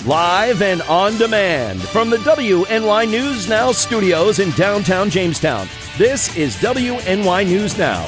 Live and on demand from the WNY News Now studios in downtown Jamestown. This is WNY News Now.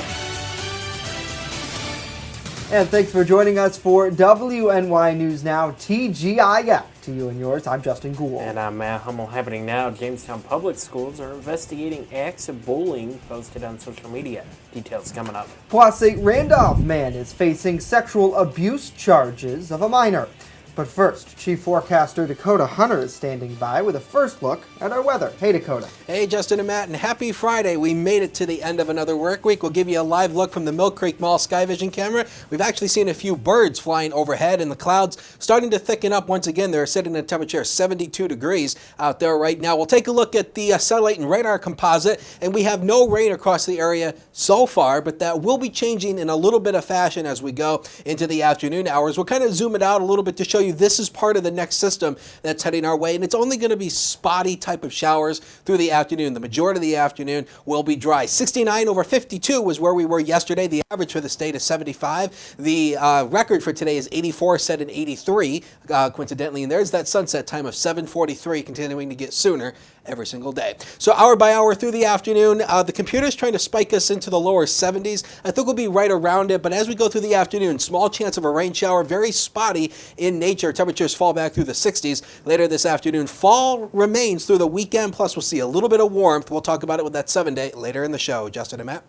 And thanks for joining us for WNY News Now, TGIF. To you and yours, I'm Justin Gould. And I'm Matt Hummel. Happening now, Jamestown Public Schools are investigating acts of bullying posted on social media. Details coming up. Plus, a Randolph man is facing sexual abuse charges of a minor. But first, Chief Forecaster Dakota Hunter is standing by with a first look at our weather. Hey, Dakota. Hey, Justin and Matt, and happy Friday. We made it to the end of another work week. We'll give you a live look from the Mill Creek Mall Sky Vision camera. We've actually seen a few birds flying overhead, and the clouds starting to thicken up once again. They're sitting at a temperature of 72 degrees out there right now. We'll take a look at the satellite and radar composite, and we have no rain across the area so far, but that will be changing in a little bit of fashion as we go into the afternoon hours. We'll kind of zoom it out a little bit to show you this is part of the next system that's heading our way, and it's only going to be spotty type of showers through the afternoon. The majority of the afternoon will be dry. 69 over 52 was where we were yesterday. The average for the state is 75. The record for today is 84, set in 83, coincidentally, and there's that sunset time of 7:43, continuing to get sooner every single day. So hour by hour through the afternoon, the computer's trying to spike us into the lower 70s. I think we'll be right around it, but as we go through the afternoon, small chance of a rain shower, very spotty in nature. Temperatures fall back through the 60s later this afternoon. Fall remains through the weekend, plus we'll see a little bit of warmth. We'll talk about it with that 7-day later in the show. Justin and Matt.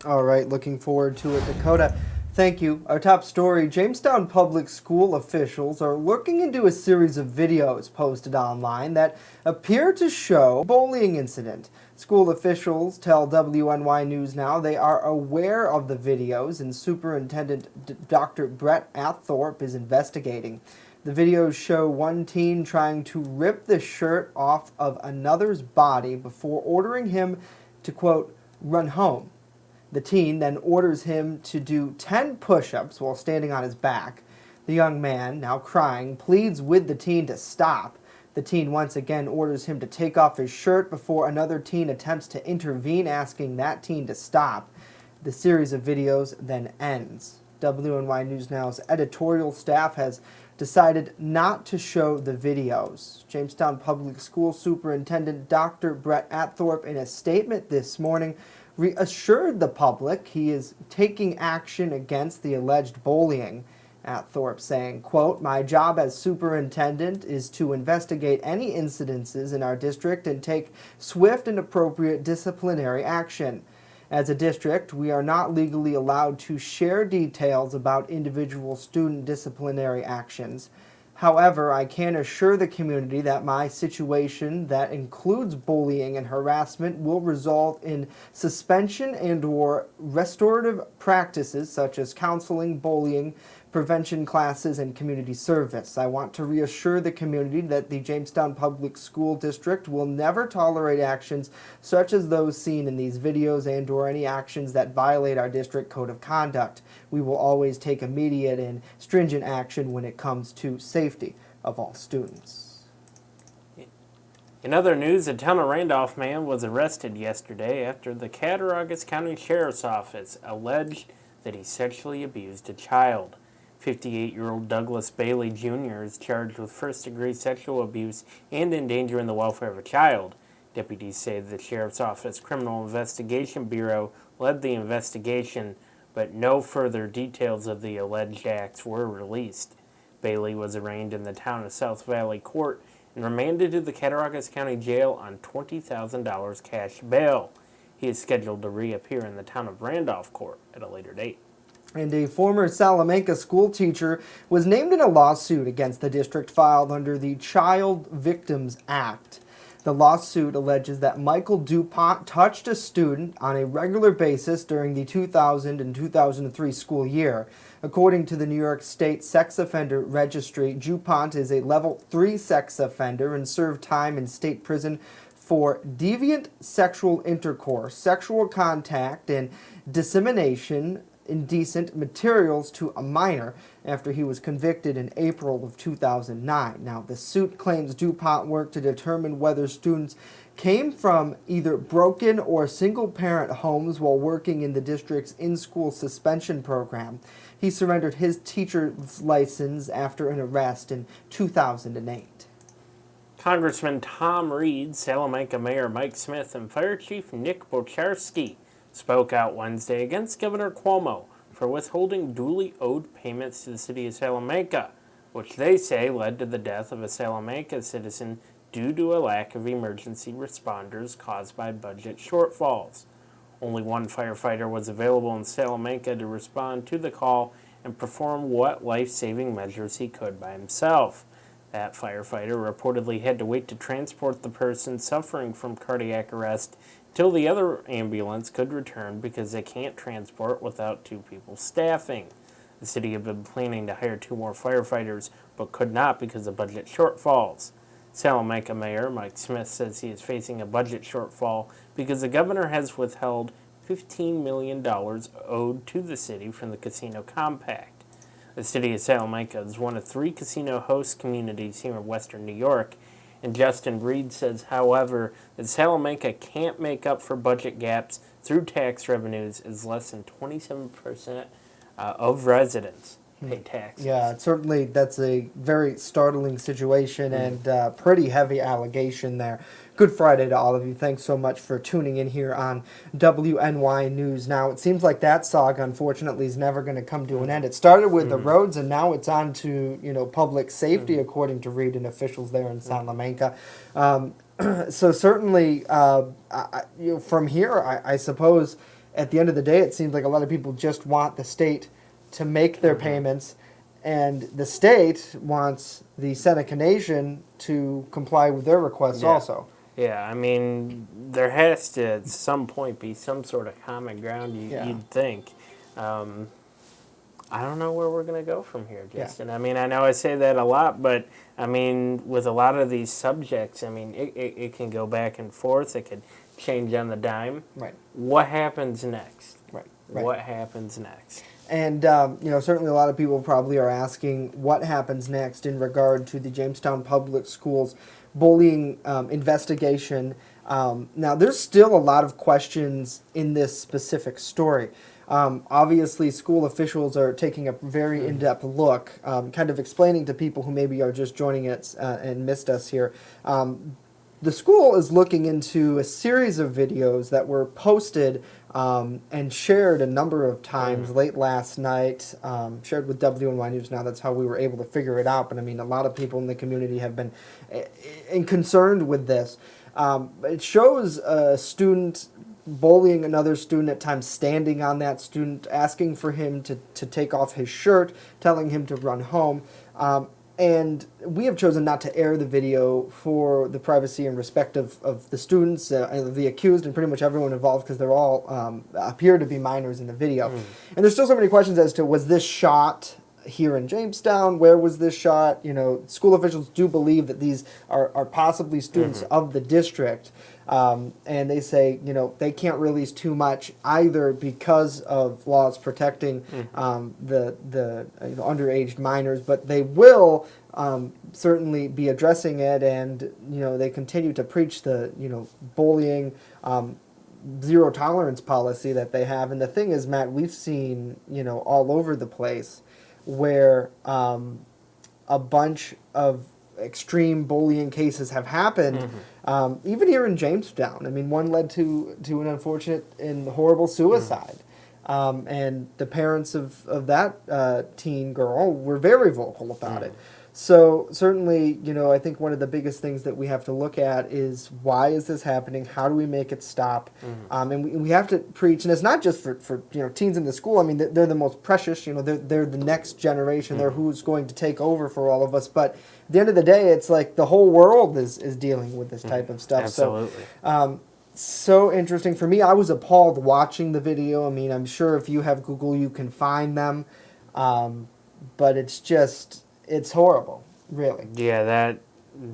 All right, looking forward to it, Dakota. Thank you. Our top story, Jamestown Public School officials are looking into a series of videos posted online that appear to show a bullying incident. School officials tell WNY News Now they are aware of the videos, and Superintendent Dr. Brett Athorpe is investigating. The videos show one teen trying to rip the shirt off of another's body before ordering him to, quote, run home. The teen then orders him to do 10 push-ups while standing on his back. The young man, now crying, pleads with the teen to stop. The teen once again orders him to take off his shirt before another teen attempts to intervene, asking that teen to stop. The series of videos then ends. WNY News Now's editorial staff has decided not to show the videos. Jamestown Public School Superintendent Dr. Brett Athorpe, in a statement this morning, reassured the public he is taking action against the alleged bullying. Athorpe saying, quote, my job as superintendent is to investigate any incidences in our district and take swift and appropriate disciplinary action. As a district, we are not legally allowed to share details about individual student disciplinary actions. However, I can assure the community that my situation that includes bullying and harassment will result in suspension and/or restorative practices such as counseling, bullying, prevention classes, and community service. I want to reassure the community that the Jamestown Public School District will never tolerate actions such as those seen in these videos and/or any actions that violate our district code of conduct. We will always take immediate and stringent action when it comes to safety of all students. In other news, a town of Randolph man was arrested yesterday after the Cattaraugus County Sheriff's Office alleged that he sexually abused a child. 58-year-old Douglas Bailey Jr. is charged with first-degree sexual abuse and endangering the welfare of a child. Deputies say the Sheriff's Office Criminal Investigation Bureau led the investigation, but no further details of the alleged acts were released. Bailey was arraigned in the town of South Valley Court and remanded to the Cattaraugus County Jail on $20,000 cash bail. He is scheduled to reappear in the town of Randolph Court at a later date. And a former Salamanca school teacher was named in a lawsuit against the district filed under the Child Victims Act. The lawsuit alleges that Michael DuPont touched a student on a regular basis during the 2000 and 2003 school year. According to the New York State Sex Offender Registry, DuPont is a level 3 sex offender and served time in state prison for deviant sexual intercourse, sexual contact, and dissemination indecent materials to a minor after he was convicted in April of 2009. Now, the suit claims DuPont worked to determine whether students came from either broken or single-parent homes while working in the district's in-school suspension program. He surrendered his teacher's license after an arrest in 2008. Congressman Tom Reed, Salamanca Mayor Mike Smith, and Fire Chief Nick Bocharski spoke out Wednesday against Governor Cuomo for withholding duly owed payments to the city of Salamanca, which they say led to the death of a Salamanca citizen due to a lack of emergency responders caused by budget shortfalls. Only one firefighter was available in Salamanca to respond to the call and perform what life-saving measures he could by himself. That firefighter reportedly had to wait to transport the person suffering from cardiac arrest till the other ambulance could return because they can't transport without 2 people staffing. The city had been planning to hire 2 more firefighters, but could not because of budget shortfalls. Salamanca Mayor Mike Smith says he is facing a budget shortfall because the governor has withheld $15 million owed to the city from the casino compact. The city of Salamanca is one of 3 casino host communities here in western New York, and Justin Reed says, however, that Salamanca can't make up for budget gaps through tax revenues as less than 27% of residents pay taxes. Yeah, certainly that's a very startling situation and pretty heavy allegation there. Good Friday to all of you. Thanks so much for tuning in here on WNY News Now. It seems like that saga, unfortunately, is never going to come to an end. It started with the roads, and now it's on to public safety, according to Reed and officials there in Salamanca. So certainly, from here, I suppose, at the end of the day, it seems like a lot of people just want the state to make their payments, and the state wants the Seneca Nation to comply with their requests also. Yeah, I mean, there has to at some point be some sort of common ground, you'd think. I don't know where we're going to go from here, Justin. I mean, I know I say that a lot, but, I mean, with a lot of these subjects, I mean, it can go back and forth. It could change on the dime. Right. What happens next? Right. What happens next? And, certainly a lot of people probably are asking what happens next in regard to the Jamestown Public Schools bullying investigation. Now, there's still a lot of questions in this specific story. Obviously, school officials are taking a very in-depth look, kind of explaining to people who maybe are just joining us and missed us here. The school is looking into a series of videos that were posted and shared a number of times late last night, shared with WNY News Now. That's how we were able to figure it out. But, I mean, a lot of people in the community have been concerned with this. It shows a student bullying another student, at times standing on that student, asking for him to take off his shirt, telling him to run home. And we have chosen not to air the video for the privacy and respect of the students, and the accused, and pretty much everyone involved, because they're all appear to be minors in the video. And there's still so many questions as to, was this shot here in Jamestown? Where was this shot? School officials do believe that these are possibly students of the district. And they say, they can't release too much either because of laws protecting the underage minors, but they will certainly be addressing it, and they continue to preach the bullying zero tolerance policy that they have. And the thing is, Matt, we've seen all over the place where a bunch of extreme bullying cases have happened, even here in Jamestown. I mean, one led to an unfortunate and horrible suicide. And the parents of that teen girl were very vocal about it. So certainly, I think one of the biggest things that we have to look at is, why is this happening? How do we make it stop? And we have to preach, and it's not just for teens in the school. I mean, they're the most precious. They're the next generation. They're who's going to take over for all of us. But at the end of the day, it's like the whole world is dealing with this type of stuff. Absolutely. So interesting for me. I was appalled watching the video. I mean, I'm sure if you have Google, you can find them. But it's horrible, really. Yeah,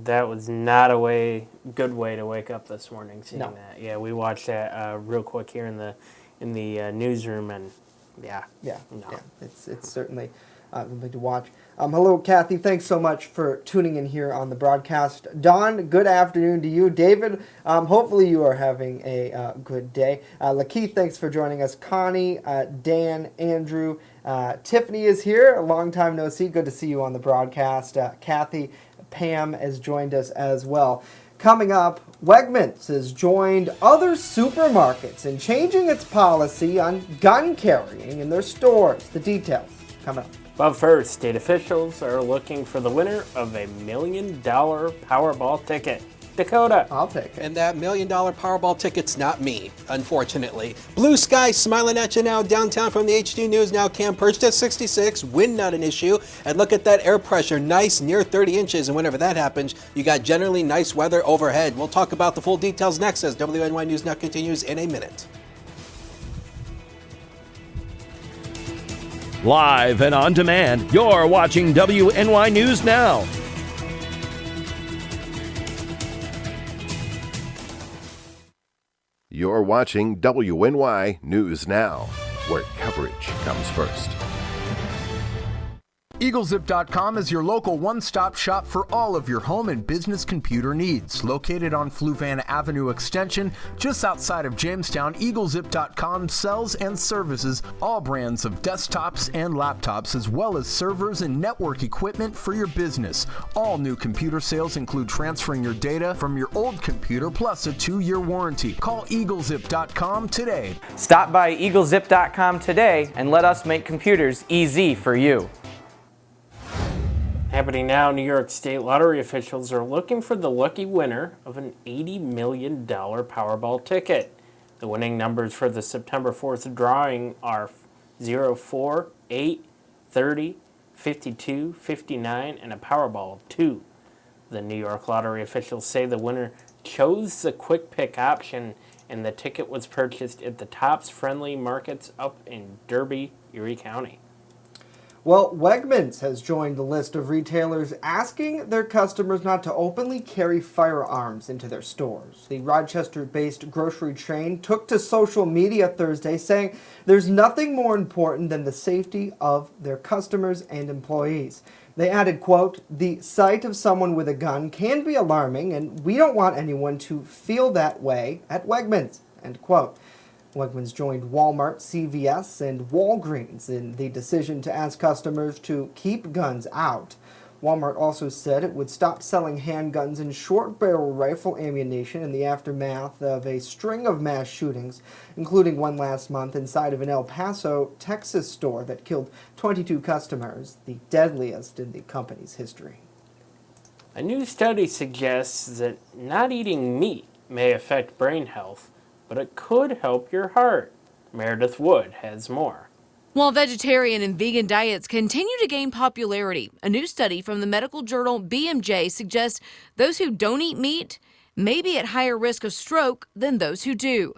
that was not a good way to wake up this morning, seeing that. Yeah, we watched that real quick here in the newsroom, and it's certainly something to watch. Hello, Kathy. Thanks so much for tuning in here on the broadcast. Don, good afternoon to you. David, hopefully you are having a good day. Lakeith, thanks for joining us. Connie, Dan, Andrew, Tiffany is here. A long time no see. Good to see you on the broadcast. Kathy, Pam has joined us as well. Coming up, Wegmans has joined other supermarkets in changing its policy on gun carrying in their stores. The details coming up. But first, state officials are looking for the winner of a $1 million Powerball ticket. Dakota. I'll take it. And that $1 million Powerball ticket's not me, unfortunately. Blue sky smiling at you now downtown from the HD News Now cam, perched at 66, wind not an issue. And look at that air pressure, nice, near 30 inches. And whenever that happens, you got generally nice weather overhead. We'll talk about the full details next as WNY News Now continues in a minute. Live and on demand, you're watching WNY News Now. You're watching WNY News Now, where coverage comes first. EagleZip.com is your local one-stop shop for all of your home and business computer needs. Located on Fluvan Avenue Extension, just outside of Jamestown, EagleZip.com sells and services all brands of desktops and laptops, as well as servers and network equipment for your business. All new computer sales include transferring your data from your old computer, plus a 2-year warranty. Call EagleZip.com today. Stop by EagleZip.com today and let us make computers easy for you. Happening now, New York State lottery officials are looking for the lucky winner of an $80 million Powerball ticket. The winning numbers for the September 4th drawing are 0, 4, 8, 30, 52, 59, and a Powerball of 2. The New York lottery officials say the winner chose the quick pick option, and the ticket was purchased at the Tops Friendly Markets up in Derby, Erie County. Well, Wegmans has joined the list of retailers asking their customers not to openly carry firearms into their stores. The Rochester-based grocery chain took to social media Thursday saying there's nothing more important than the safety of their customers and employees. They added, quote, "The sight of someone with a gun can be alarming, and we don't want anyone to feel that way at Wegmans," end quote. Wegmans joined Walmart, CVS, and Walgreens in the decision to ask customers to keep guns out. Walmart also said it would stop selling handguns and short-barrel rifle ammunition in the aftermath of a string of mass shootings, including one last month inside of an El Paso, Texas store that killed 22 customers, the deadliest in the company's history. A new study suggests that not eating meat may affect brain health, but it could help your heart. Meredith Wood has more. While vegetarian and vegan diets continue to gain popularity, a new study from the medical journal BMJ suggests those who don't eat meat may be at higher risk of stroke than those who do.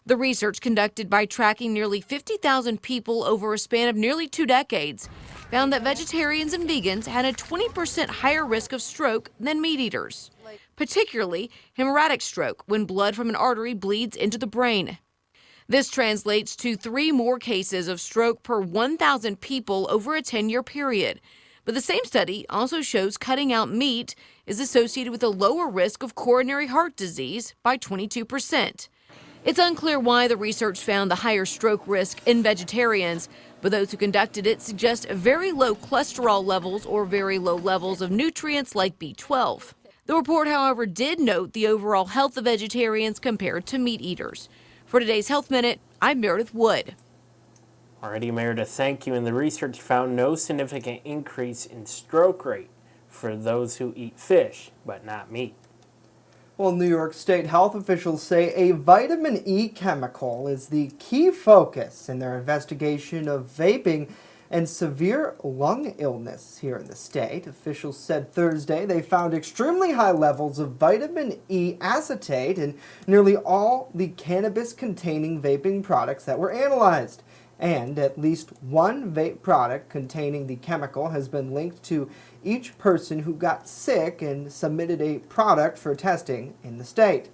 The research, conducted by tracking nearly 50,000 people over a span of nearly 2 decades, found that vegetarians and vegans had a 20% higher risk of stroke than meat eaters, particularly hemorrhagic stroke, when blood from an artery bleeds into the brain. This translates to 3 more cases of stroke per 1,000 people over a 10-year period. But the same study also shows cutting out meat is associated with a lower risk of coronary heart disease by 22%. It's unclear why the research found the higher stroke risk in vegetarians, but those who conducted it suggest very low cholesterol levels or very low levels of nutrients like B12. The report, however, did note the overall health of vegetarians compared to meat eaters. For today's Health Minute, I'm Meredith Wood. Alrighty, Meredith, thank you. And the research found no significant increase in stroke rate for those who eat fish, but not meat. Well, New York State health officials say a vitamin E chemical is the key focus in their investigation of vaping and severe lung illness here in the state. Officials said Thursday they found extremely high levels of vitamin E acetate in nearly all the cannabis-containing vaping products that were analyzed. And at least one vape product containing the chemical has been linked to each person who got sick and submitted a product for testing in the state.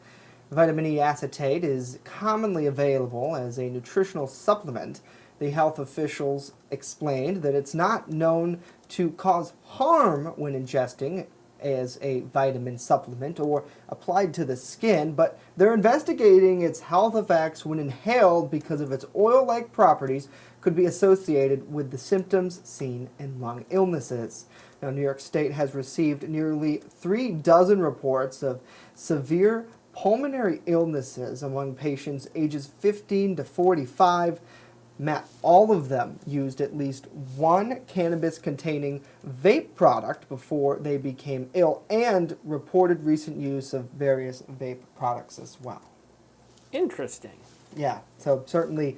Vitamin E acetate is commonly available as a nutritional supplement. The health officials explained that it's not known to cause harm when ingesting as a vitamin supplement or applied to the skin, but they're investigating its health effects when inhaled because of its oil-like properties could be associated with the symptoms seen in lung illnesses. Now, New York State has received nearly 36 reports of severe pulmonary illnesses among patients ages 15 to 45. All of them used at least one cannabis-containing vape product before they became ill and reported recent use of various vape products as well. Interesting. Yeah, so certainly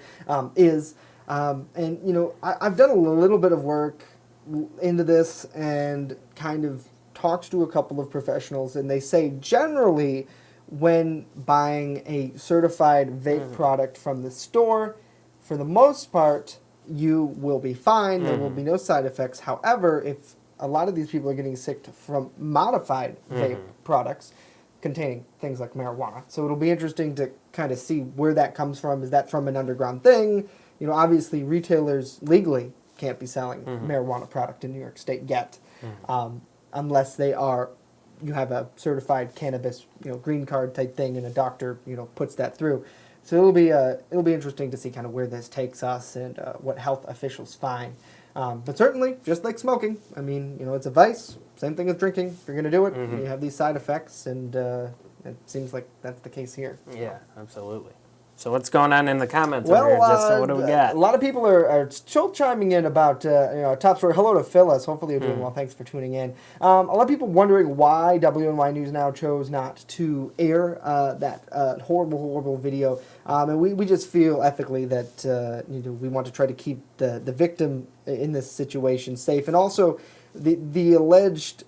is. And, you know, I've done a little bit of work into this and kind of talked to a couple of professionals, and they say generally when buying a certified vape product from the store, for the most part, you will be fine. There will be no side effects. However, if a lot of these people are getting sick from modified vape products containing things like marijuana. So it'll be interesting to kind of see where that comes from. Is that from an underground thing? You know, obviously retailers legally can't be selling marijuana product in New York State yet, unless they are, you have a certified cannabis, you know, green card type thing, and a doctor, you know, puts that through. So it'll be interesting to see kind of where this takes us and what health officials find. But certainly, just like smoking, I mean, you know, it's a vice. Same thing as drinking. If you're going to do it, you have these side effects, and it seems like that's the case here. Yeah, absolutely. So what's going on in the comments Well, over here, Justin? What do we got? A lot of people are still chiming in about you know, top story. Hello to Phyllis. Hopefully you're doing well. Thanks for tuning in. A lot of people wondering why WNY News Now chose not to air that horrible video. And we just feel ethically that you know, we want to try to keep the victim in this situation safe, and also the alleged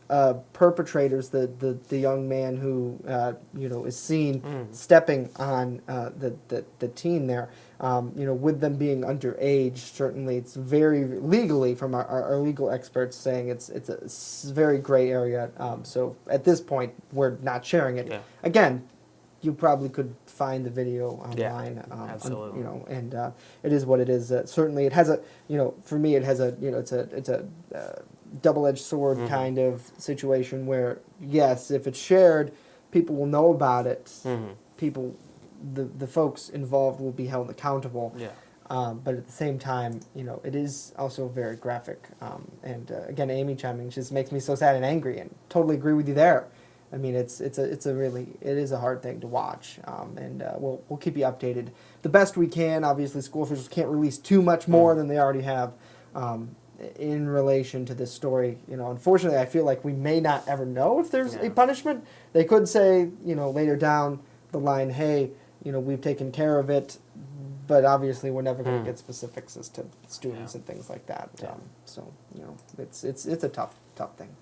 perpetrators, the young man who you know, is seen stepping on the teen there, you know, with them being underage. Certainly, it's very legally, from our legal experts saying it's a very gray area. So at this point, we're not sharing it. Yeah. Again, you probably could find the video online. Absolutely. You know, and it is what it is. Certainly, it has a, you know, for me, it has a, you know, it's a double-edged sword kind of situation where, yes, if it's shared, people will know about it. People, the folks involved will be held accountable. Yeah. But at the same time, you know, it is also very graphic. And again, Amy chiming just makes me so sad and angry, and totally agree with you there. I mean, it is a hard thing to watch, and we'll keep you updated the best we can. Obviously, school officials can't release too much more than they already have in relation to this story. You know, unfortunately, I feel like we may not ever know if there's a punishment. They could say, you know, later down the line, hey, you know, we've taken care of it, but obviously we're never going to get specifics as to students and things like that. So, you know, it's a tough thing.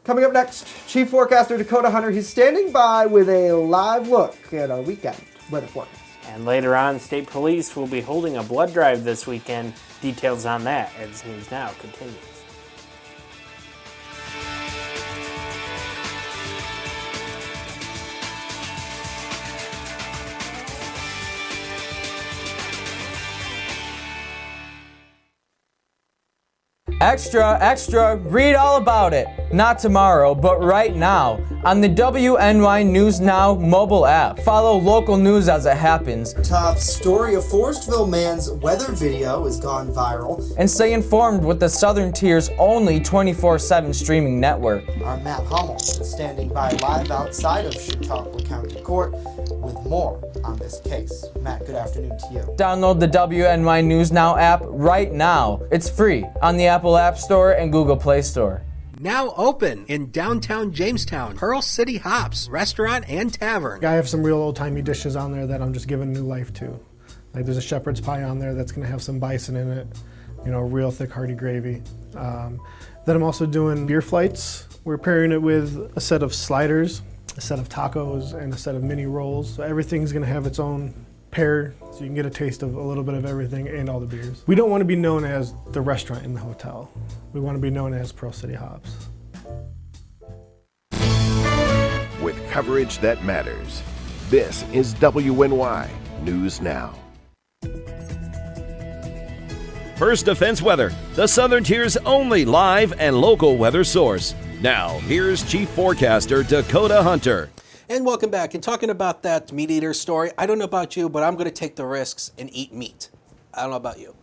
Coming up next, Chief Forecaster Dakota Hunter. He's standing by with a live look at our weekend weather forecast. And later on, State Police will be holding a blood drive this weekend. Details on that as News Now continues. Extra, extra, read all about it. Not tomorrow, but right now on the WNY News Now mobile app. Follow local news as it happens. Top story, a Forestville man's weather video has gone viral. And stay informed with the Southern Tier's only 24/7 streaming network. Our Matt Hummel is standing by live outside of Chautauqua County Court with more on this case. Matt, good afternoon to you. Download the WNY News Now app right now. It's free on the Apple App Store and Google Play Store. Now open in downtown Jamestown, Pearl City Hops Restaurant and Tavern. I have some real old-timey dishes on there that I'm just giving new life to. Like there's a shepherd's pie on there that's going to have some bison in it, you know, real thick hearty gravy. Then I'm also doing beer flights. We're pairing it with a set of sliders, a set of tacos, and a set of mini rolls. So everything's going to have its own pair, so you can get a taste of a little bit of everything and all the beers. We don't want to be known as the restaurant in the hotel. We want to be known as Pearl City Hops. With coverage that matters, this is WNY News Now. First Defense Weather, the Southern Tier's only live and local weather source. Now, here's Chief Forecaster Dakota Hunter. And welcome back. And talking about that meat eater story, I don't know about you, but I'm going to take the risks and eat meat. I don't know about you.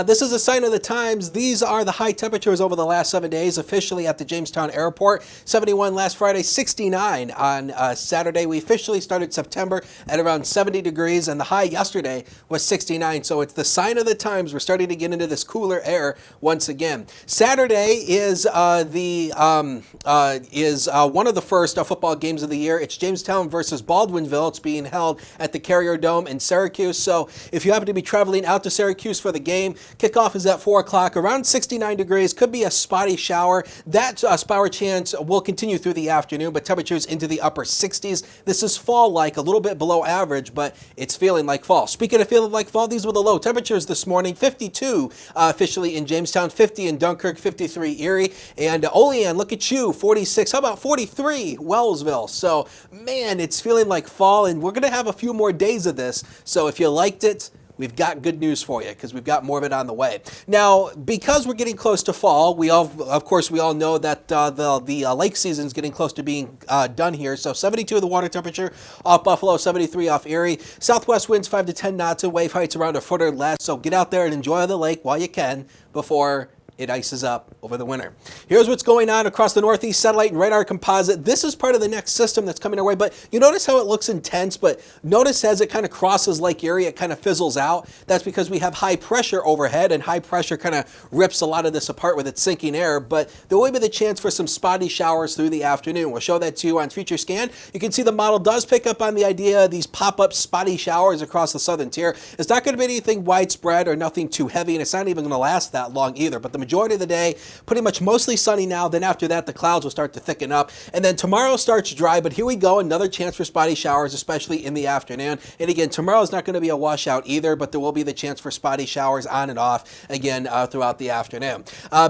This is a sign of the times. These are the high temperatures over the last 7 days, officially at the Jamestown Airport. 71 last Friday, 69 on Saturday. We officially started September at around 70 degrees, and the high yesterday was 69. So it's the sign of the times. We're starting to get into this cooler air once again. Saturday is one of the first football games of the year. It's Jamestown versus Baldwinville. It's being held at the Carrier Dome in Syracuse. So if you happen to be traveling out to Syracuse for the game, kickoff is at 4 o'clock, around 69 degrees. Could be a spotty shower. That shower chance will continue through the afternoon, but temperatures into the upper 60s. This is fall-like, a little bit below average, but it's feeling like fall. Speaking of feeling like fall, these were the low temperatures this morning. 52 officially in Jamestown, 50 in Dunkirk, 53 Erie, and Olean, look at you, 46. How about 43 Wellsville? So, man, it's feeling like fall, and we're going to have a few more days of this. So if you liked it, we've got good news for you because we've got more of it on the way. Now, because we're getting close to fall, we all know that the lake season is getting close to being done here. So 72 the water temperature off Buffalo, 73 off Erie. Southwest winds 5 to 10 knots and wave heights around a foot or less. So get out there and enjoy the lake while you can before it ices up over the winter. Here's what's going on across the Northeast Satellite and Radar Composite. This is part of the next system that's coming our way, but you notice how it looks intense, but notice as it kind of crosses Lake Erie, it kind of fizzles out. That's because we have high pressure overhead, and high pressure kind of rips a lot of this apart with its sinking air, but there will be the chance for some spotty showers through the afternoon. We'll show that to you on Future Scan. You can see the model does pick up on the idea of these pop-up spotty showers across the southern tier. It's not going to be anything widespread or nothing too heavy, and it's not even going to last that long either, but the majority of the day, pretty much mostly sunny now. Then after that, the clouds will start to thicken up. And then tomorrow starts dry, but here we go. Another chance for spotty showers, especially in the afternoon. And again, tomorrow is not going to be a washout either, but there will be the chance for spotty showers on and off again throughout the afternoon.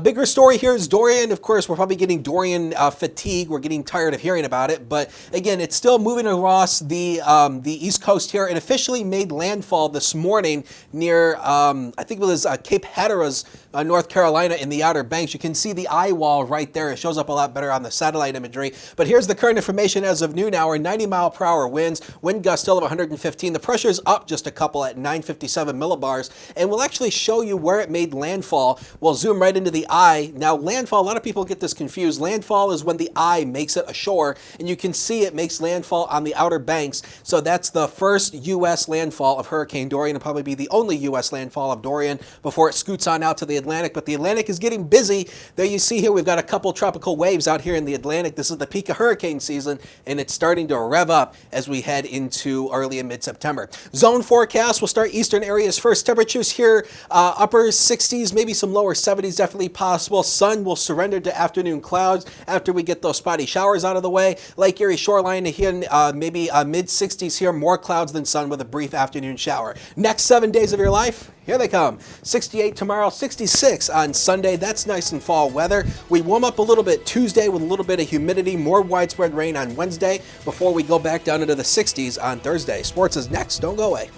Bigger story here is Dorian. Of course, we're probably getting Dorian fatigue. We're getting tired of hearing about it. But again, it's still moving across the East Coast here and officially made landfall this morning near, I think it was Cape Hatteras, North Carolina in the Outer Banks. You can see the eye wall right there. It shows up a lot better on the satellite imagery. But here's the current information as of noon hour. 90-mile-per-hour winds, wind gust still of 115. The pressure is up just a couple at 957 millibars. And we'll actually show you where it made landfall. We'll zoom right into the eye. Now, landfall, a lot of people get this confused. Landfall is when the eye makes it ashore, and you can see it makes landfall on the Outer Banks. So that's the first U.S. landfall of Hurricane Dorian. It'll probably be the only U.S. landfall of Dorian before it scoots on out to the Atlantic. But the Atlantic is getting busy. There you see here, we've got a couple tropical waves out here in the Atlantic. This is the peak of hurricane season, and it's starting to rev up as we head into early and mid-September. Zone forecast will start eastern areas first. Temperatures here, upper 60s, maybe some lower 70s, definitely possible. Sun will surrender to afternoon clouds after we get those spotty showers out of the way. Lake Erie shoreline here, maybe mid-60s here, more clouds than sun with a brief afternoon shower. Next 7 days of your life, here they come. 68 tomorrow, 66 on Sunday. That's nice and fall weather. We warm up a little bit Tuesday with a little bit of humidity, more widespread rain on Wednesday before we go back down into the 60s on Thursday. Sports is next. Don't go away.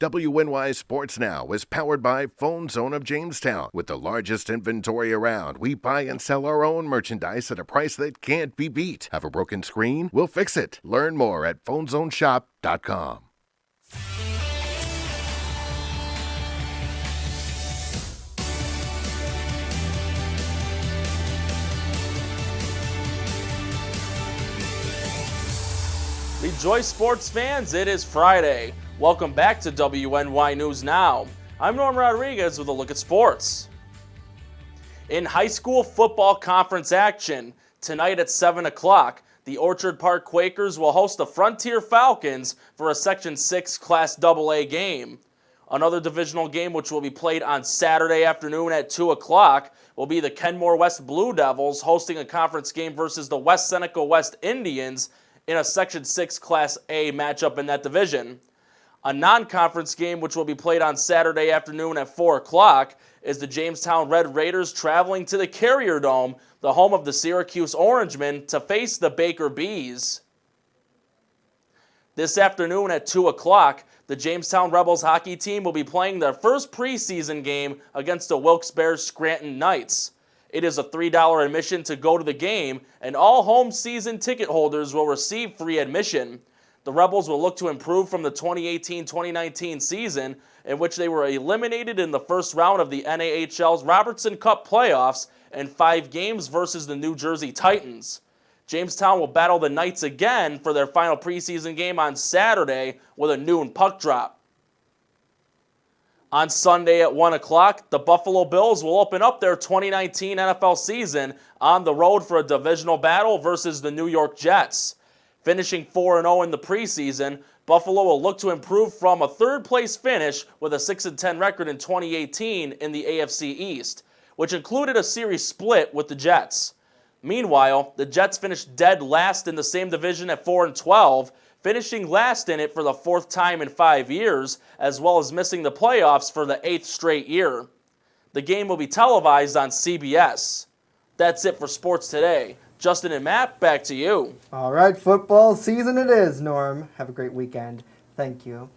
WNY Sports Now is powered by Phone Zone of Jamestown. With the largest inventory around, we buy and sell our own merchandise at a price that can't be beat. Have a broken screen? We'll fix it. Learn more at phonezoneshop.com. Rejoice, sports fans. It is Friday. Welcome back to WNY News Now. I'm Norm Rodriguez with a look at sports. In high school football conference action, tonight at 7 o'clock, the Orchard Park Quakers will host the Frontier Falcons for a Section 6 Class AA game. Another divisional game which will be played on Saturday afternoon at 2 o'clock will be the Kenmore West Blue Devils hosting a conference game versus the West Seneca West Indians in a Section 6 Class A matchup in that division. A non-conference game, which will be played on Saturday afternoon at 4 o'clock, is the Jamestown Red Raiders traveling to the Carrier Dome, the home of the Syracuse Orangemen, to face the Baker Bees. This afternoon at 2 o'clock, the Jamestown Rebels hockey team will be playing their first preseason game against the Wilkes-Barre Scranton Knights. It is a $3 admission to go to the game, and all home season ticket holders will receive free admission. The Rebels will look to improve from the 2018-2019 season, in which they were eliminated in the first round of the NAHL's Robertson Cup playoffs in 5 games versus the New Jersey Titans. Jamestown will battle the Knights again for their final preseason game on Saturday with a noon puck drop. On Sunday at 1 o'clock, the Buffalo Bills will open up their 2019 NFL season on the road for a divisional battle versus the New York Jets. Finishing 4-0 in the preseason, Buffalo will look to improve from a third-place finish with a 6-10 record in 2018 in the AFC East, which included a series split with the Jets. Meanwhile, the Jets finished dead last in the same division at 4-12, finishing last in it for the 4th time in 5 years, as well as missing the playoffs for the 8th straight year. The game will be televised on CBS. That's it for sports today. Justin and Matt, back to you. All right, football season it is, Norm. Have a great weekend. Thank you.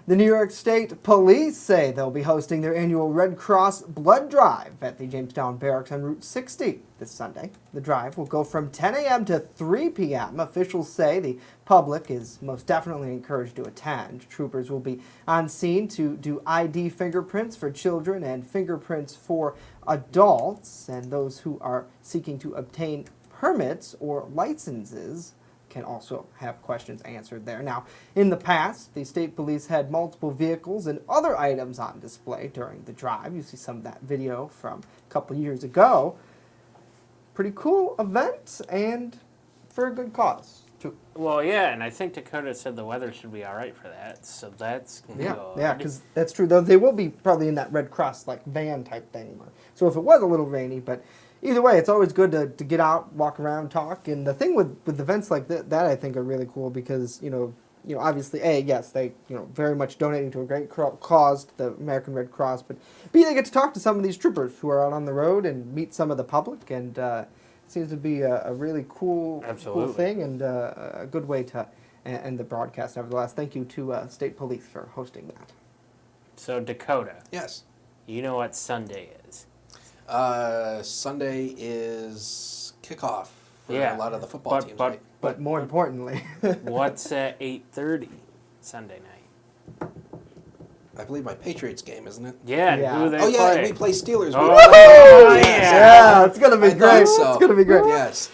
The New York State Police say they'll be hosting their annual Red Cross Blood Drive at the Jamestown Barracks on Route 60 this Sunday. The drive will go from 10 a.m. to 3 p.m. Officials say the public is most definitely encouraged to attend. Troopers will be on scene to do ID fingerprints for children and fingerprints for adults, and those who are seeking to obtain permits or licenses can also have questions answered there. Now, in the past, the state police had multiple vehicles and other items on display during the drive. You see some of that video from a couple years ago. Pretty cool event and for a good cause, too. Well, yeah, and I think Dakota said the weather should be all right for that, so that's good. Yeah, because that's true. Though they will be probably in that Red Cross like van type thing. So if it was a little rainy, but either way, it's always good to get out, walk around, talk. And the thing with events like that I think are really cool because, you know, obviously, A, yes, they, very much donating to a great cause, the American Red Cross, but B, they get to talk to some of these troopers who are out on the road and meet some of the public, and it seems to be a really cool thing and a good way to end the broadcast. Nevertheless, thank you to State Police for hosting that. So, Dakota. Yes. You know what Sunday is. Sunday is kickoff for a lot of the football teams, right? But more importantly, what's at 8:30 Sunday night? I believe my Patriots game, isn't it? Yeah. Who they play? Yeah, we play Steelers. Yeah, it's gonna be great. So. It's gonna be great. Yes.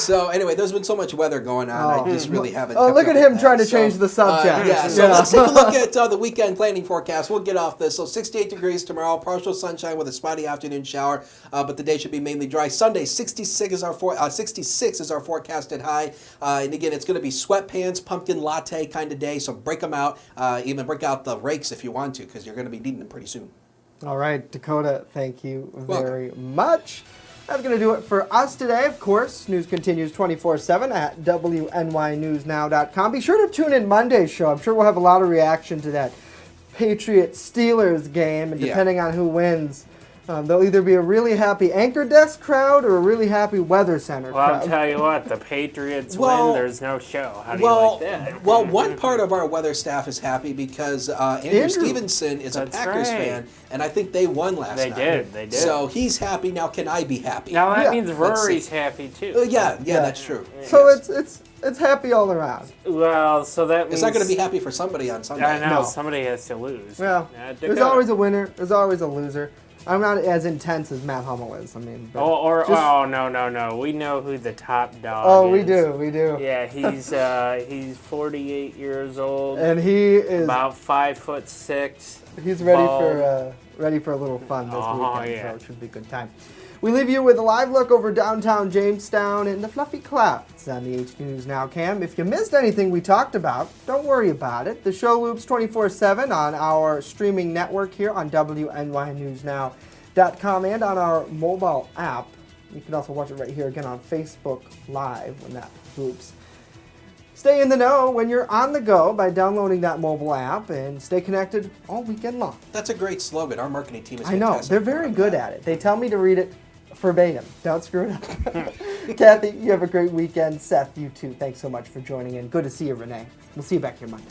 So anyway, there's been so much weather going on. I just really haven't. Oh, look at him trying to change the subject. So let's take a look at the weekend planning forecast. We'll get off this. So 68 degrees tomorrow, partial sunshine with a spotty afternoon shower, but the day should be mainly dry. Sunday, 66 is our forecasted high, and again, it's going to be sweatpants, pumpkin latte kind of day. So break them out. Even break out the rakes if you want to, because you're going to be needing them pretty soon. All right, Dakota, thank you very much. That's going to do it for us today. Of course, news continues 24/7 at WNYNewsNow.com. Be sure to tune in Monday's show. I'm sure we'll have a lot of reaction to that Patriots-Steelers game, and depending on who wins, there'll either be a really happy Anchor Desk crowd or a really happy Weather Center crowd. Well, I'll tell you what, the Patriots win, there's no show. How do you like that? Well, one part of our weather staff is happy because Andrew Stevenson is a Packers fan, and I think they won last night. They did. So he's happy. Now can I be happy? Now that means Rory's happy too. Yeah, that's true. So it's happy all around. Well, so that means... It's not going to be happy for somebody on Sunday. I know, somebody has to lose. Well, there's always a winner. There's always a loser. I'm not as intense as Matt Hummel is. I mean, no. We know who the top dog is. Oh, we do. Yeah, he's 48 years old, and he is about 5'6". He's ready for a little fun this weekend, so it should be a good time. We leave you with a live look over downtown Jamestown and the fluffy clouds on the HD News Now cam. If you missed anything we talked about, don't worry about it. The show loops 24/7 on our streaming network here on WNYNewsNow.com and on our mobile app. You can also watch it right here again on Facebook Live when that loops. Stay in the know when you're on the go by downloading that mobile app and stay connected all weekend long. That's a great slogan. Our marketing team is I know. fantastic. They're very good at it. They tell me to read it verbatim. Don't screw it up. Kathy, you have a great weekend. Seth, you too. Thanks so much for joining in. Good to see you, Renee. We'll see you back here Monday.